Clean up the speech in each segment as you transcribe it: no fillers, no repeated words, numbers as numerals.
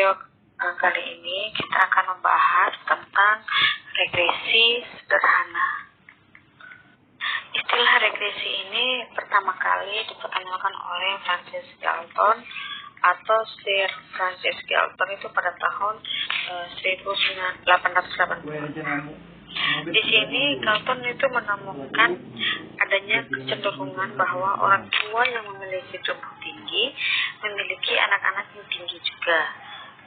video kali ini kita akan membahas tentang regresi sederhana. Istilah regresi ini pertama kali diperkenalkan oleh Francis Galton atau Sir Francis Galton itu pada tahun 1880. Di sini Galton itu menemukan adanya kecenderungan bahwa orang tua yang memiliki tubuh tinggi memiliki anak-anak yang tinggi juga,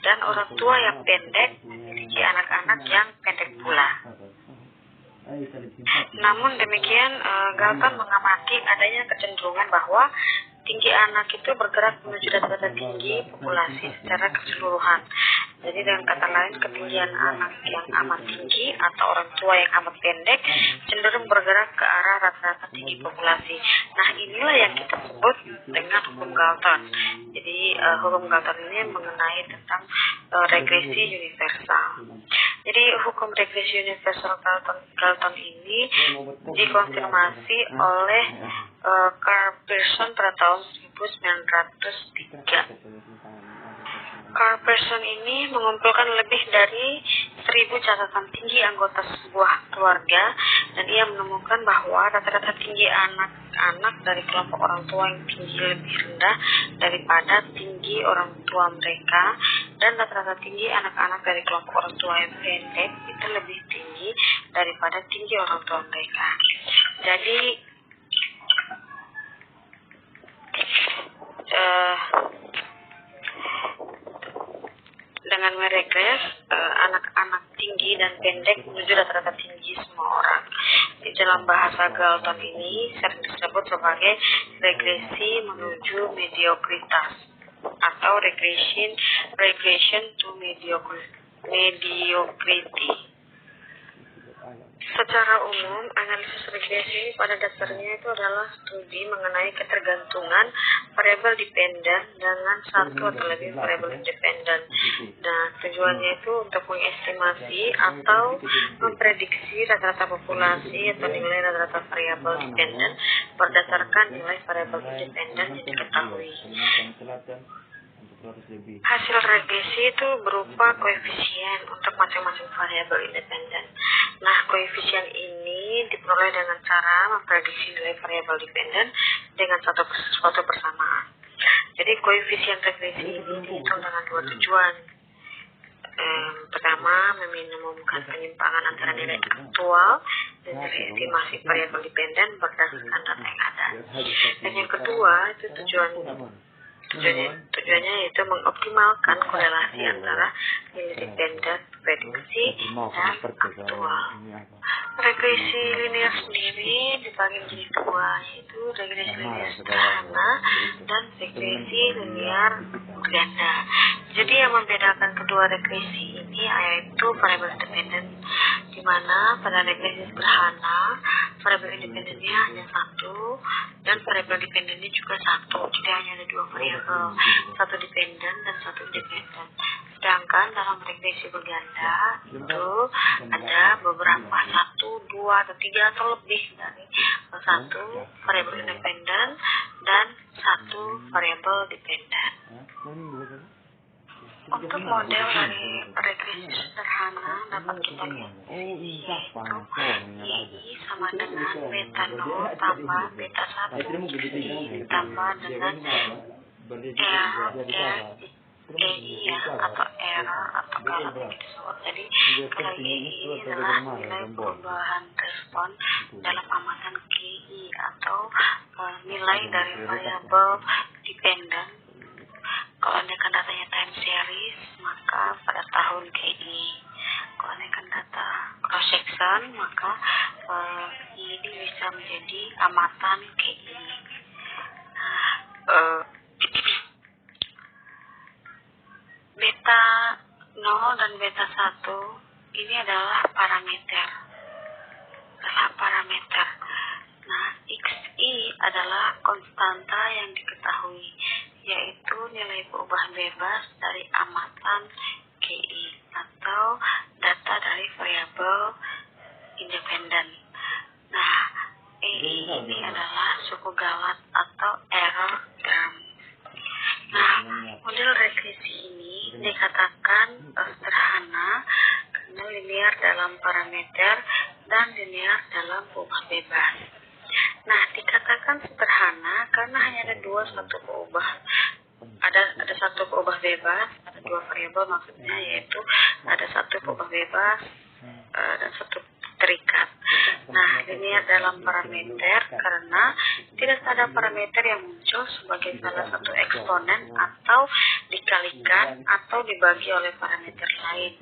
dan orang tua yang pendek memiliki anak-anak yang pendek pula. Namun demikian, Galton mengamati adanya kecenderungan bahwa tinggi anak itu bergerak menuju data-data tinggi populasi secara keseluruhan. Jadi dengan kata lain, ketinggian anak yang amat tinggi atau orang tua yang amat pendek cenderung bergerak ke arah rata-rata tinggi populasi. Nah, inilah yang kita sebut dengan hukum Galton. Jadi hukum Galton ini mengenai tentang regresi universal. Jadi hukum regresi universal Galton ini dikonfirmasi oleh Carl Pearson pada tahun 1903. Carl Pearson ini mengumpulkan lebih dari 1000 catatan tinggi anggota sebuah keluarga, dan ia menemukan bahwa rata-rata tinggi anak-anak dari kelompok orang tua yang tinggi lebih rendah daripada tinggi orang tua mereka, dan rata-rata tinggi anak-anak dari kelompok orang tua yang pendek itu lebih tinggi daripada tinggi orang tua mereka. Jadi dengan meregres anak-anak tinggi dan pendek menuju rata-rata tinggi semua orang. Di dalam bahasa Galton ini sering disebut sebagai regresi menuju mediokritas atau regression to mediocrity. Secara umum, analisis regresi pada dasarnya itu adalah studi mengenai ketergantungan variabel dependen dengan satu atau lebih variabel independen. Nah, tujuannya itu untuk mengestimasi atau memprediksi rata-rata populasi atau nilai rata-rata variabel dependen berdasarkan nilai variabel independen yang diketahui. Hasil regresi itu berupa koefisien untuk masing-masing variabel independen. Nah, koefisien ini diperoleh dengan cara memprediksi nilai variabel dependen dengan suatu persamaan. Jadi koefisien regresi ini dihitung dengan dua tujuan. Pertama, meminimumkan penyimpangan antara nilai aktual dan nilai estimasi variabel dependen berdasarkan data yang ada. Dan yang kedua, itu tujuannya yaitu mengoptimalkan korelasi antara nilai dependen prediksi dan aktual. Regresi linear sendiri dibagi menjadi dua, yaitu regresi linear sederhana dan regresi linear ganda. Jadi yang membedakan kedua regresi ini yaitu variabel independen, di mana pada regresi sederhana variabel independennya hanya satu dan variabel dependennya juga satu. Jadi hanya ada dua variabel, satu dependen dan satu independen. Sedangkan dalam regresi berganda itu ada beberapa, 1, 2, atau 3 atau lebih dari satu variabel independen dan satu variabel dependen. Untuk model dari regresi sederhana dapat kita lihat yaitu Y sama dengan beta 0 tambah beta 1 ditambah dengan EI atau error atau kalau disebut. Jadi kalau EI adalah nilai perubahan respon dalam amatan KI atau nilai dari variabel dependen. Kalau andaikan datanya time series, maka pada tahun KI. Kalau andaikan data cross section, maka ini bisa menjadi amatan KI. Nah, beta 0 dan beta 1 ini adalah parameter. Nah, XI adalah konstanta yang diketahui, yaitu nilai perubahan bebas dari amatan KI atau data dari variabel independen. Nah, EI ini adalah suku Galat atau error term. Nah, model regresi ini dikatakan sederhana karena linear dalam parameter dan linear dalam perubahan bebas. Nah, dikatakan sederhana karena hanya ada ada satu perubahan bebas, ada dua variabel maksudnya, yaitu ada satu perubahan bebas dan satu terikat. Nah, linear dalam parameter karena tidak ada parameter yang muncul sebagai salah satu eksponen atau dikalikan atau dibagi oleh parameter lain.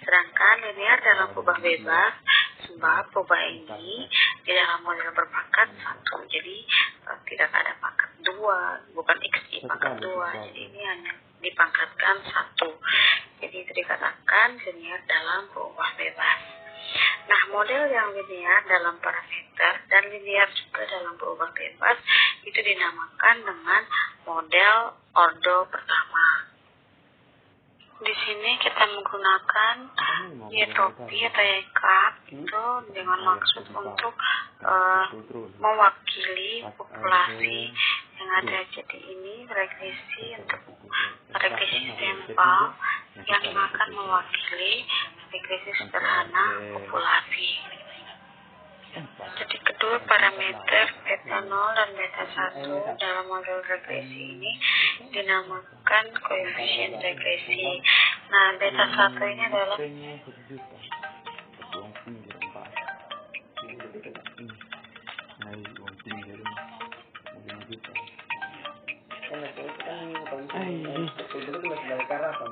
Sedangkan linear dalam perubahan bebas sebab perubahan ini di dalam model berpangkat 1, jadi tidak ada pangkat 2, bukan XI pangkat 2, jadi ini hanya dipangkatkan 1. Jadi itu dikatakan linear dalam perubahan bebas. Nah, model yang linear dalam parameter dan linear juga dalam perubahan bebas itu dinamakan dengan model ordo pertama. Di sini kita menggunakan Y-topi atau Y-cup itu dengan maksud untuk mewakili populasi yang ada. Jadi ini regresi untuk regresi sampel yang akan mewakili regresi sederhana populasi. Jadi kedua parameter beta 0 dan beta 1 dalam model regresi ini dinamakan koefisien regresi. Nah, beta 1 ini adalah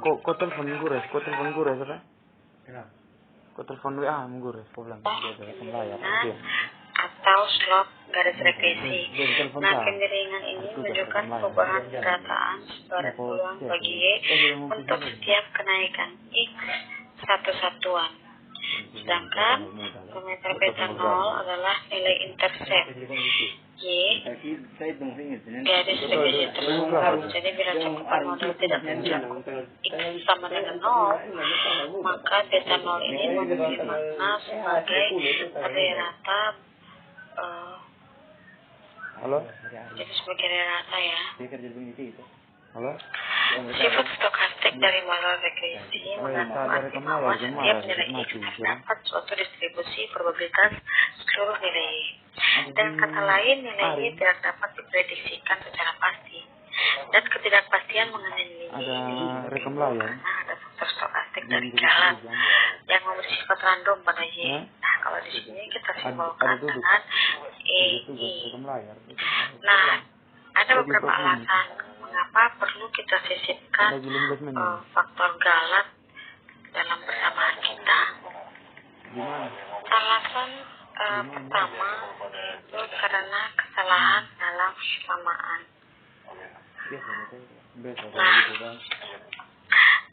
Kok telepon gures apa? Kenapa? Kok telepon WA gures? Kok bilang layar atau slop garis regresi. Nah, kemiringan ini menunjukkan perubahan kerataan sebaran peluang bagi Y untuk setiap kenaikan X satu satuan. Sedangkan parameter beta 0 adalah nilai intercept Y garis regresi tersebut. Jadi bila cakupan model tidak mencakup X sama dengan 0, maka beta 0 ini memiliki makna sebagai array rata. Halo? Jadi sebagai array rata ya. Halo? Sifat stokastik dari model regresi mengatakan bahwa setiap nilai X terdapat suatu distribusi probabilitas seluruh nilai Y. Dan kata lain, nilai Y tidak dapat diprediksikan secara pasti. Dan ketidakpastian mengenai nilai Y karena ada faktor stokastik dari jalan yang memberi sifat random pada Y. Nah, kalau di sini kita simbolkan dengan EI. Nah, ada beberapa alasan mengapa perlu kita sisipkan faktor galat dalam persamaan kita. Alasan pertama yaitu karena kesalahan dalam persamaan.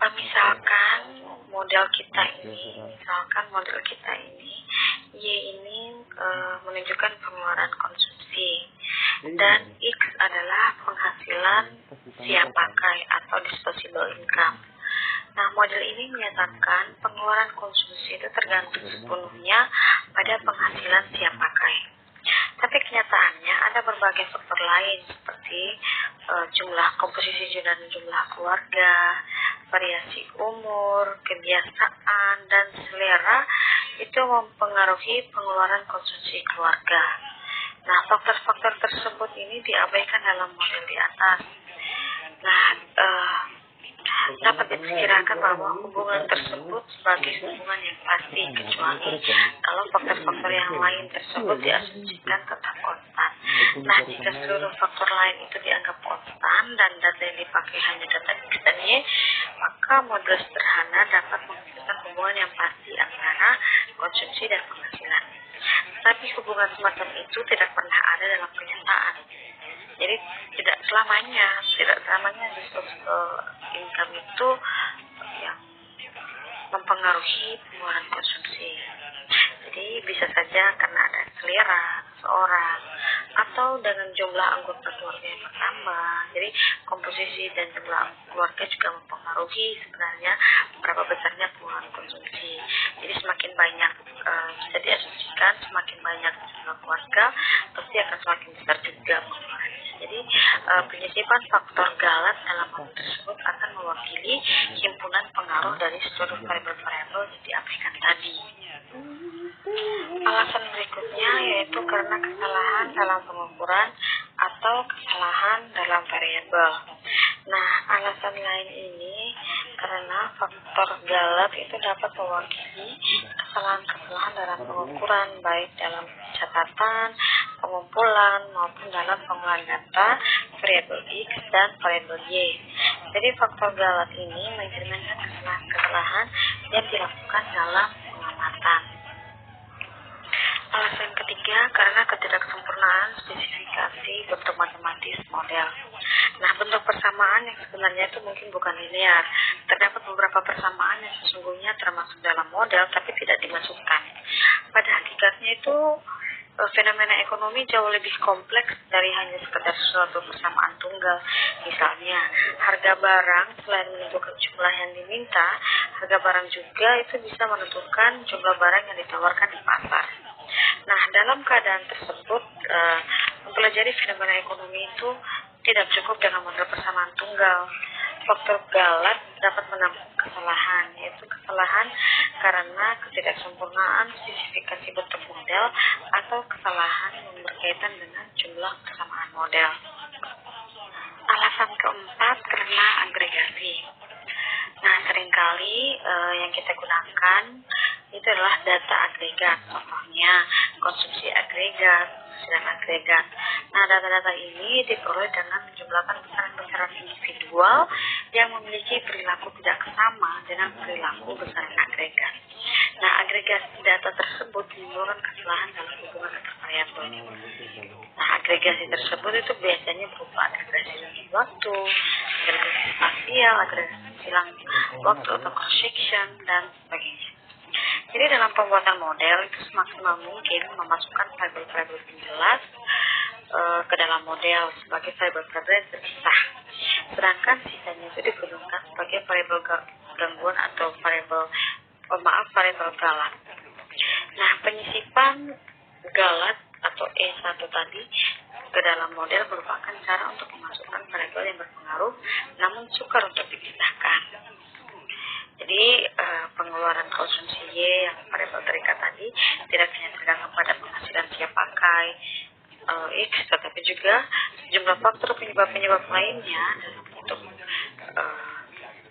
Nah, misalkan model kita ini, Y ini menunjukkan pengeluaran konsumsi dan X adalah penghasilan siap pakai atau disposable income. Nah, model ini menyatakan pengeluaran konsumsi itu tergantung sepenuhnya pada penghasilan siap pakai. Tapi kenyataannya ada berbagai faktor lain seperti jumlah komposisi dan jumlah keluarga, variasi umur, kebiasaan, dan selera itu mempengaruhi pengeluaran konsumsi keluarga. Nah, faktor-faktor tersebut ini diabaikan dalam model di atas. Nah, dapat diperkirakan bahwa hubungan tersebut sebagai hubungan yang pasti, kecuali kalau faktor-faktor yang lain tersebut diasumsikan tetap konstan. Nah, jika seluruh faktor lain itu dianggap konstan dan data yang dipakai hanya data X dan Y, maka model sederhana dapat menghasilkan hubungan yang pasti antara konsumsi dan penghasilan. Tapi hubungan semacam itu tidak pernah ada dalam kenyataan. Jadi tidak selamanya disposable income itu yang mempengaruhi pengeluaran konsumsi. Jadi bisa saja karena ada selera seorang atau dengan jumlah anggota keluarga yang bertambah. Jadi komposisi dan jumlah keluarga juga mempengaruhi sebenarnya berapa besarnya pengeluaran konsumsi. Jadi semakin banyak bisa diasumsikan semakin banyak jumlah keluarga pasti akan semakin besar juga pengeluarannya. Jadi Jadi penyisipan faktor galat dalam model tersebut akan mewakili himpunan pengaruh dari seluruh variabel-variabel yang diaplikasikan tadi. Alasan berikutnya yaitu karena kesalahan dalam pengukuran atau kesalahan dalam variabel. Nah, alasan lain ini karena faktor galat itu dapat mewakili kesalahan-kesalahan dalam pengukuran baik dalam catatan, pengumpulan maupun dalam pengolahan data variabel X dan variabel Y. Jadi faktor galat ini mencerminkan kesalahan-kesalahan yang dilakukan dalam pengamatan. Alasan ketiga karena ketidaksempurnaan spesifikasi bentuk matematis model. Nah, bentuk persamaan yang sebenarnya itu mungkin bukan linear. Terdapat beberapa persamaan yang sesungguhnya termasuk dalam model tapi tidak dimasukkan. Pada hakikatnya itu fenomena ekonomi jauh lebih kompleks dari hanya sekedar suatu persamaan tunggal. Misalnya, harga barang selain menentukan jumlah yang diminta, harga barang juga itu bisa menentukan jumlah barang yang ditawarkan di pasar. Nah, dalam keadaan tersebut, mempelajari fenomena ekonomi itu tidak cukup dengan model persamaan tunggal. Faktor galat dapat menambah kesalahan, yaitu kesalahan karena ketidaksempurnaan spesifikasi bentuk model atau kesalahan yang berkaitan dengan jumlah persamaan model. Alasan keempat karena agregasi. Nah, seringkali yang kita gunakan itu adalah data agregat, contohnya konsumsi agregat, penghasilan agregat. Nah, data-data ini diperoleh dengan menjumlahkan besaran-besaran individual yang memiliki perilaku tidak sama dengan perilaku besaran agregat. Nah, agregasi data tersebut menimbulkan kesalahan dalam hubungan antar variabel. Nah, agregasi tersebut itu biasanya berupa agregasi waktu, agregasi spasial, agregasi silang waktu atau cross section dan sebagainya. Jadi dalam pembuatan model itu semaksimal mungkin memasukkan variabel-variabel penjelas ke dalam model sebagai variabel-variabel yang terpisah. Sedangkan sisanya itu digunakan sebagai variabel gangguan atau variabel galat. Nah, penyisipan galat atau E1 tadi ke dalam model merupakan cara untuk memasukkan variabel yang berpengaruh namun sukar untuk dipisahkan. Jadi pengeluaran konsumsi Y yang variabel terikat tadi tidak hanya tergantung pada penghasilan siap pakai X, tetapi juga sejumlah faktor penyebab-penyebab lainnya dalam bentuk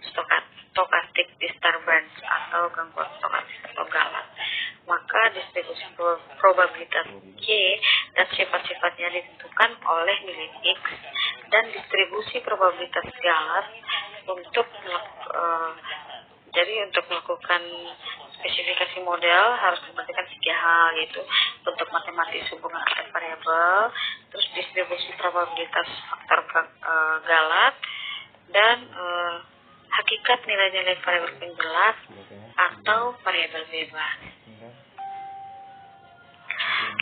stochastic disturbance atau gangguan stokastik atau galat. Maka distribusi probabilitas Y dan sifat-sifatnya ditentukan oleh nilai X, dan distribusi probabilitas galat untuk melakukan spesifikasi model harus memperhatikan 3 hal, yaitu bentuk matematis hubungan antar variabel, terus distribusi probabilitas faktor galat, dan hakikat nilai-nilai variabel penjelas atau variabel bebas.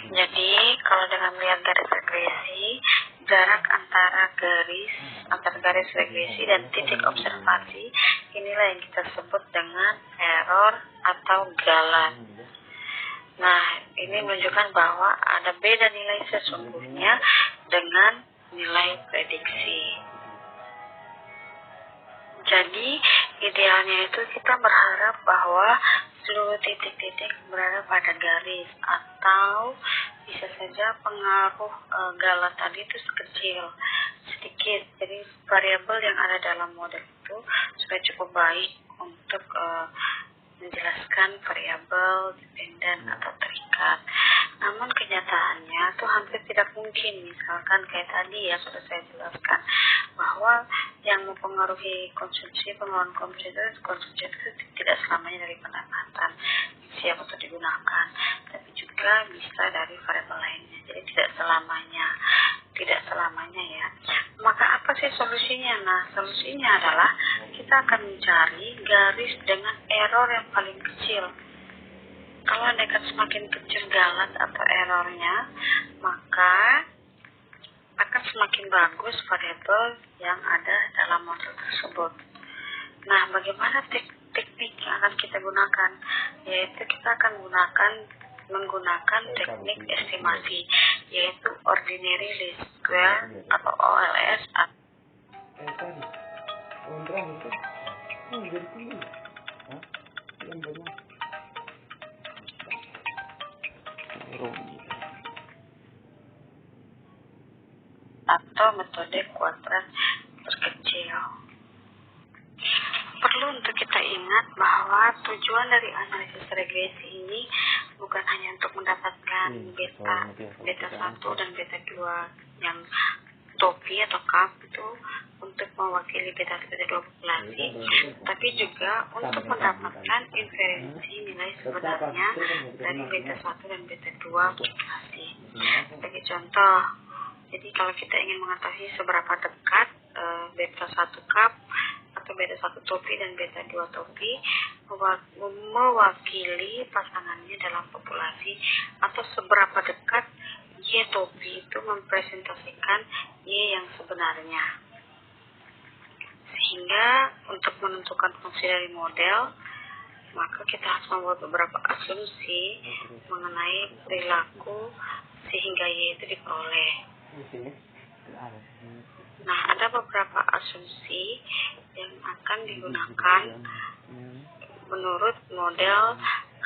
Jadi kalau dengan melihat garis regresi, jarak antara garis regresi dan titik observasi, inilah yang kita sebut dengan error atau galat. Nah, ini menunjukkan bahwa ada beda nilai sesungguhnya dengan nilai prediksi. Jadi, idealnya itu kita berharap bahwa seluruh titik-titik berada pada garis, atau bisa saja pengaruh galat tadi itu sedikit. Jadi variabel yang ada dalam model itu sudah cukup baik untuk menjelaskan variabel dependen atau terikat. Namun kenyataannya itu hampir tidak mungkin. Misalkan kayak tadi ya sudah saya jelaskan bahwa yang mempengaruhi pengeluaran konsumsi itu tidak selamanya dari pendapatan siap untuk digunakan, tapi juga bisa dari variabel lainnya. Jadi tidak selamanya ya. Maka apa sih solusinya? Nah, solusinya adalah kita akan mencari garis dengan error yang paling kecil. Kalau andaikan semakin kecil galat atau errornya, maka akan semakin bagus variabel yang ada dalam model tersebut. Nah, bagaimana teknik yang akan kita gunakan? Yaitu kita akan menggunakan teknik estimasi, yaitu ordinary list. square atau OLS atau metode kuadrat terkecil. Perlu untuk kita ingat bahwa tujuan dari analisis regresi ini bukan hanya untuk mendapatkan beta 1 dan beta 2 yang topi atau cup itu untuk mewakili beta 2 populasi, tapi juga untuk mendapatkan inferensi nilai sebenarnya dari beta 1 dan beta 2 populasi. Sebagai contoh, jadi kalau kita ingin mengetahui seberapa dekat beta 1 cup atau beta 1 topi dan beta 2 topi mewakili pasangannya dalam populasi, atau seberapa dekat Y topi itu mempresentasikan Y yang sebenarnya. Sehingga untuk menentukan fungsi dari model, maka kita harus membuat beberapa asumsi mengenai perilaku sehingga Y itu diperoleh. Nah, ada beberapa asumsi yang akan digunakan menurut model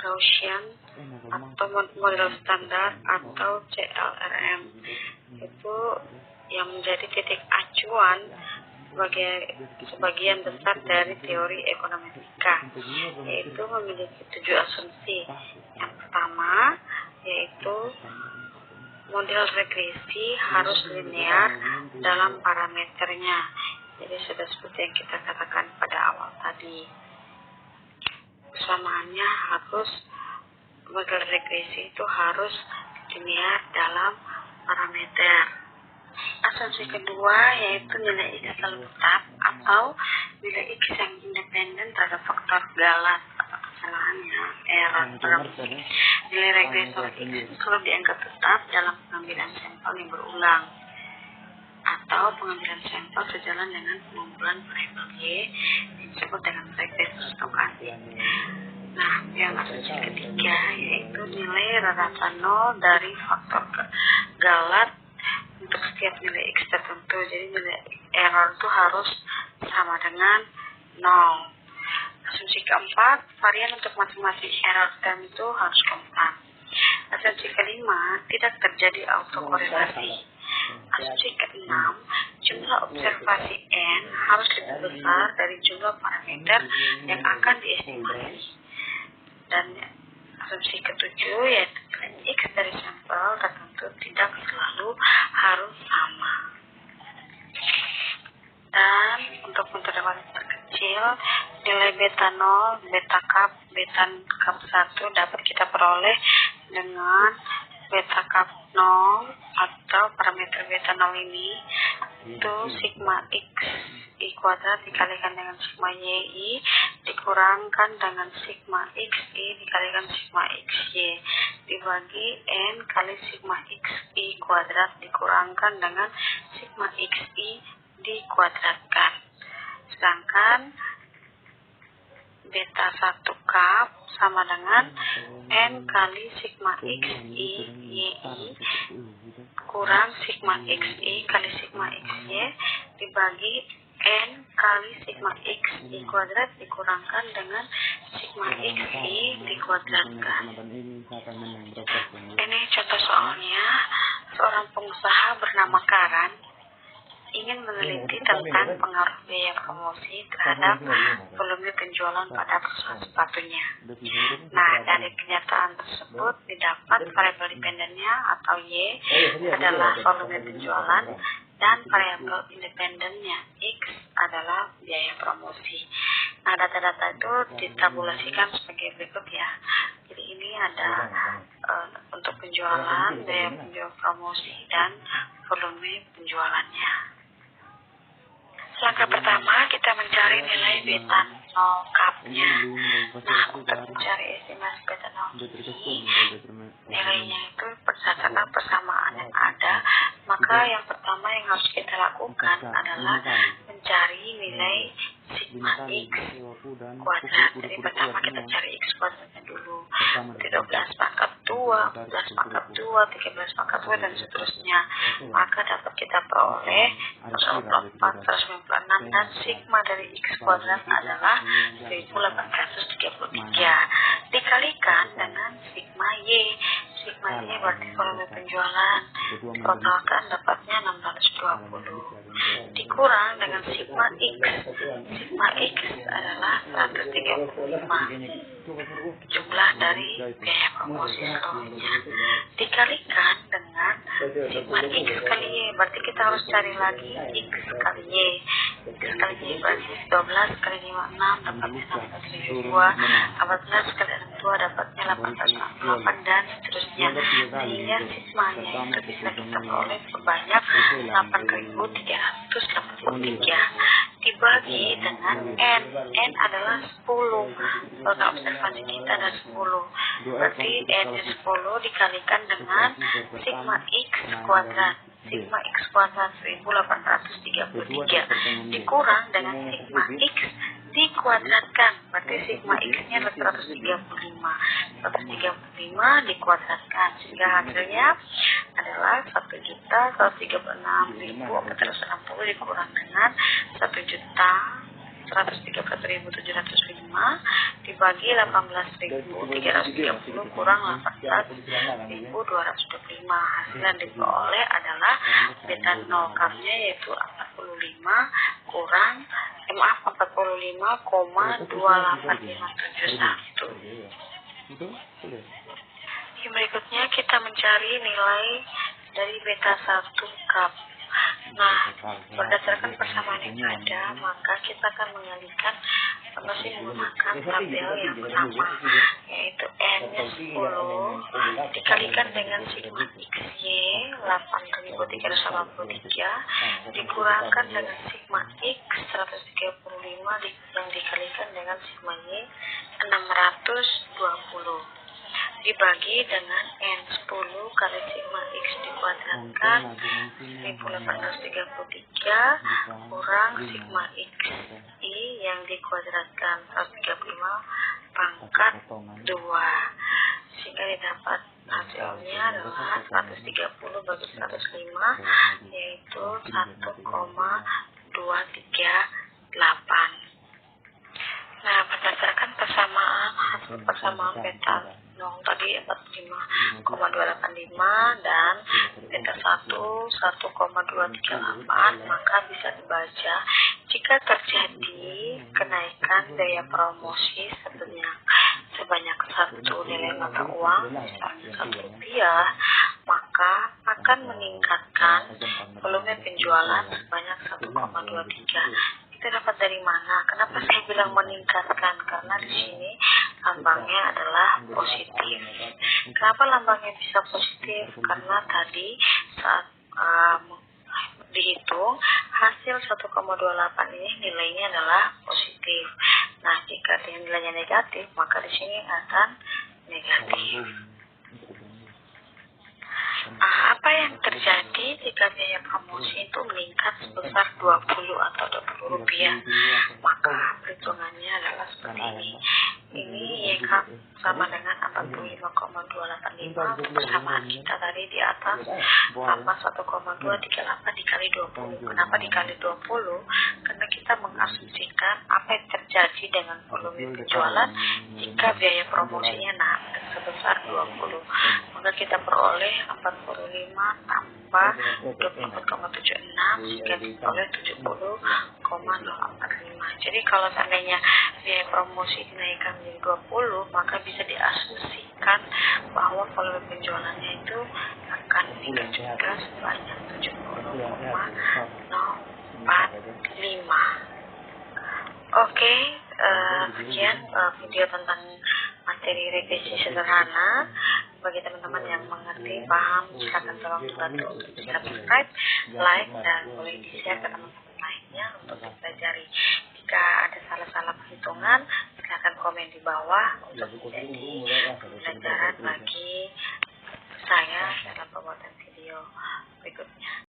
Gaussian atau model standar atau CLRM. Itu yang menjadi titik acuan sebagian besar dari teori ekonometrik, yaitu memiliki 7 asumsi. Yang pertama yaitu model regresi harus linear dalam parameternya. Jadi sudah seperti yang kita katakan pada awal tadi, persamaannya harus, model regresi itu harus linear dalam parameter. Asumsi kedua yaitu nilai X selalu tetap atau nilai X yang independen terhadap faktor galat atau kesalahannya, error. Nilai regresor X selalu dianggap tetap dalam pengambilan sampel yang berulang atau pengambilan sampel sejalan dengan pengumpulan variabel Y disebut dengan regresor stokastik. Nah, yang asumsi ketiga yaitu nilai rata nol dari faktor galat untuk setiap nilai X tertentu. Jadi nilai error itu harus sama dengan 0. Asumsi keempat, varian untuk masing-masing error term itu harus konstan. Asumsi kelima, tidak terjadi autokorelasi. Asumsi keenam, jumlah observasi N harus lebih besar dari jumlah parameter yang akan diestimasi. Dan asumsi ketujuh yaitu nilai X dari sampel tertentu tidak selalu harus sama. Dan untuk metode kuadrat terkecil, nilai beta 0, beta cup 1 dapat kita peroleh dengan beta cup 0 atau parameter beta 0 ini itu sigma X I kuadrat dikalikan dengan sigma YI dikurangkan dengan sigma XI dikalikan sigma XY dibagi N kali sigma XI kuadrat dikurangkan dengan sigma XI dikuadratkan. Sedangkan beta 1 cup sama dengan N kali sigma XI YI kurang sigma XI kali sigma XY dibagi N kali sigma XI kuadrat dikurangkan dengan sigma XI dikuadratkan. Ini contoh soalnya, seorang pengusaha bernama Karan ingin meneliti tentang pengaruh biaya promosi terhadap volume penjualan pada perusahaan sepatunya. Nah, dari kenyataan tersebut didapat variabel dependennya atau Y adalah volume penjualan dan variabel independennya X adalah biaya promosi. Nah, data-data itu ditabulasikan sebagai berikut ya. Jadi ini ada untuk penjualan, biaya penjual promosi, dan volume penjualannya. Langkah pertama, kita mencari nilai beta 0 cup-nya. Nah, untuk mencari estimasi beta 0 ini, nilainya itu berdasarkan persamaan yang ada. Maka yang pertama yang harus kita lakukan adalah mencari nilai sigma X kuadrat. Jadi pertama kita cari X kuadratnya dulu. 13 pangkat 2, 14 pangkat 2, 13 pangkat 2, dan seterusnya. Maka dapat kita peroleh 496 dan sigma dari X kuadrat adalah 1833. Dikalikan dengan sigma Y. Sigma Y berarti volume penjualan. Totalkan dapatnya 620. Dikurang dengan sigma X. Sigma X adalah 135. Jumlah dari biaya promosi seluruhnya. Dikalikan dengan sigma X kali Y. Berarti kita harus cari lagi X kali Y. X kali Y berarti 12 kali 56 dapatnya 602. 14 kali 62 dapatnya 868 dan seterusnya. Sehingga sigmanya itu bisa kita peroleh sebanyak 8.383 dibagi dengan N. N adalah 10. Maka observasi kita ada 10. Berarti N 10 dikalikan dengan sigma X kuadrat. Sigma X kuadrat 1833 dikurang dengan sigma X dikuadratkan. Berarti sigma X-nya adalah 135. 135 dikuadratkan. Sehingga hasilnya adalah 1.136.460 dikurang dengan 1.134.705 dibagi 18.330 kurang 18.225. Hasil yang diperoleh adalah beta 0 kamnya yaitu 45,28571. Berikutnya kita mencari nilai dari beta 1 cup. Nah, berdasarkan persamaan yang ada, maka kita akan mengalihkan masih menggunakan tabel yang sama, yaitu N-nya 10 dikalikan dengan sigma XY 8.383 dikurangkan dengan sigma X 135 yang dikalikan dengan sigma Y 620 dibagi dengan N10 kali sigma X dikuadratkan 1833 kurang sigma X I yang dikuadratkan 135 pangkat 2 sehingga didapat hasilnya adalah 130 bagi 105 yaitu 1,238. Nah, berdasarkan persamaan beta 0 tadi 45,285 dan beta 1 1,238, maka bisa dibaca jika terjadi kenaikan biaya promosi sebanyak satu nilai mata uang misalnya Rp1, maka akan meningkatkan volume penjualan sebanyak 1,23. Itu dapat dari mana? Kenapa saya bilang meningkatkan? Karena di sini lambangnya adalah positif. Kenapa lambangnya bisa positif? Karena tadi saat dihitung hasil 1,28 ini nilainya adalah positif. Nah, jika nilainya negatif, maka di sini akan negatif. Apa yang terjadi jika biaya promosi itu meningkat sebesar 20 atau Rp20? Maka perhitungannya adalah seperti ini. Ini YK sama dengan 45,285 persamaan kita tadi di atas tambah 1,238 dikali 20. Kenapa dikali 20? Karena kita mengasumsikan apa yang terjadi dengan volume penjualan jika biaya promosinya naik sebesar 20. Maka kita peroleh 45 tambah 24,76 sehingga diperoleh 70,045. Jadi kalau seandainya biaya promosi dinaikkan menjadi 20, maka bisa diasumsikan bahwa volume penjualannya itu akan meningkat juga sebanyak 70,045. Oke, sekian video tentang materi regresi sederhana. Bagi teman-teman yang mengerti, paham, silakan tolong dibantu untuk subscribe, like, dan boleh di-share ke teman-teman lainnya untuk dipelajari. Jika ada salah-salah perhitungan, silakan komen di bawah untuk menjadi pembelajaran bagi saya dalam pembuatan video berikutnya.